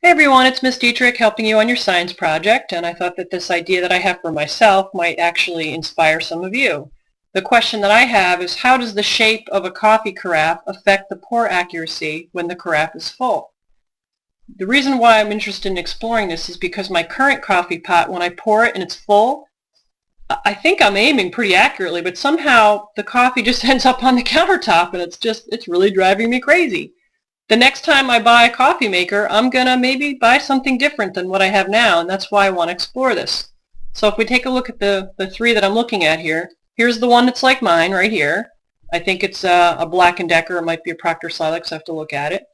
Hey everyone, it's Miss Dietrich helping you on your science project, and I thought that this idea that I have for myself might actually inspire some of you. The question that I have is, how does the shape of a coffee carafe affect the pour accuracy when the carafe is full? The reason why I'm interested in exploring this is because my current coffee pot, when I pour it and it's full, I think I'm aiming pretty accurately, but somehow the coffee just ends up on the countertop, and it's really driving me crazy. The next time I buy a coffee maker, I'm going to maybe buy something different than what I have now, and that's why I want to explore this. So if we take a look at the three that I'm looking at here, here's the one that's like mine right here. I think it's a Black & Decker. It might be a Proctor Silex. I have to look at it.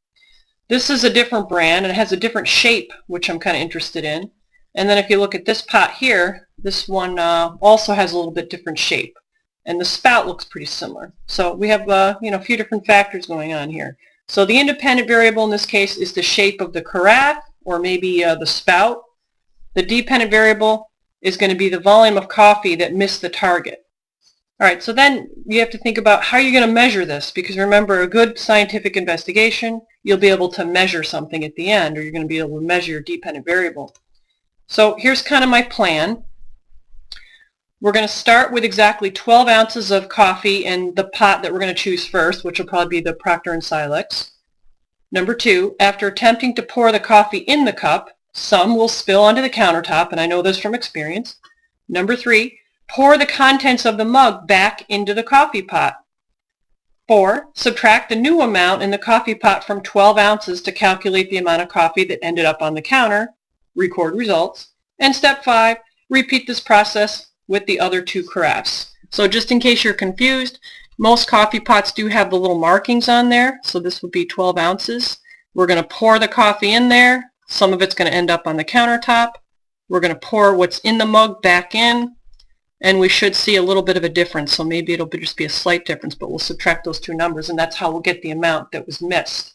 This is a different brand, and it has a different shape, which I'm kind of interested in. And then if you look at this pot here, this one also has a little bit different shape, and the spout looks pretty similar. So we have a few different factors going on here. So the independent variable in this case is the shape of the carafe, or maybe the spout. The dependent variable is going to be the volume of coffee that missed the target. All right, so then you have to think about how you're going to measure this, because remember, a good scientific investigation, you'll be able to measure something at the end, or you're going to be able to measure your dependent variable. So here's kind of my plan. We're going to start with exactly 12 ounces of coffee in the pot that we're going to choose first, which will probably be the Proctor & Silex. Number 2, after attempting to pour the coffee in the cup, some will spill onto the countertop, and I know this from experience. Number 3, pour the contents of the mug back into the coffee pot. 4, subtract the new amount in the coffee pot from 12 ounces to calculate the amount of coffee that ended up on the counter, record results. And step 5, repeat this process with the other 2 carafes. So just in case you're confused, most coffee pots do have the little markings on there, so this would be 12 ounces. We're going to pour the coffee in there. Some of it's going to end up on the countertop. We're going to pour what's in the mug back in, and we should see a little bit of a difference, so maybe it'll just be a slight difference, but we'll subtract those 2 numbers, and that's how we'll get the amount that was missed.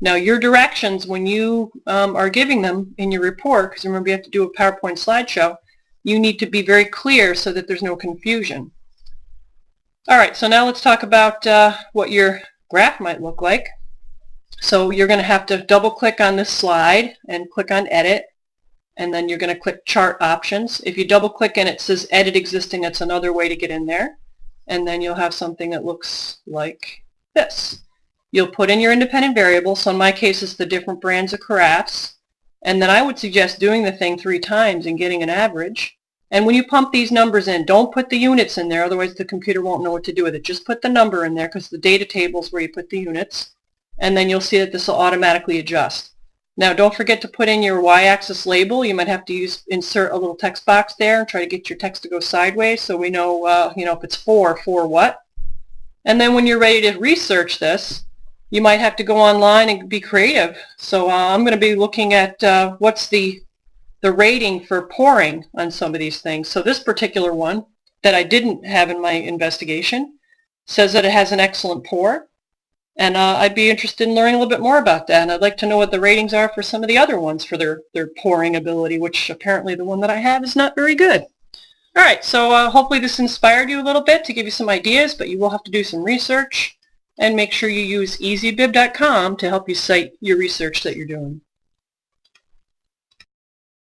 Now your directions, when you are giving them in your report, because remember you have to do a PowerPoint slideshow, you need to be very clear so that there's no confusion. All right, so now let's talk about what your graph might look like. So you're going to have to double click on this slide and click on edit, and then you're going to click chart options. If you double click and it says edit existing, that's another way to get in there, and then you'll have something that looks like this. You'll put in your independent variable, so in my case it's the different brands of carafes, and then I would suggest doing the thing 3 times and getting an average. And when you pump these numbers in, don't put the units in there, otherwise the computer won't know what to do with it. Just put the number in there, because the data table is where you put the units, and then you'll see that this will automatically adjust. Now don't forget to put in your y-axis label. You might have to insert a little text box there and try to get your text to go sideways so we know, if it's for what. And then when you're ready to research this, you might have to go online and be creative. So I'm going to be looking at what's the rating for pouring on some of these things. So this particular one that I didn't have in my investigation says that it has an excellent pour, and I'd be interested in learning a little bit more about that, and I'd like to know what the ratings are for some of the other ones for their pouring ability, which apparently the one that I have is not very good. All right, so hopefully this inspired you a little bit to give you some ideas, but you will have to do some research, and make sure you use easybib.com to help you cite your research that you're doing.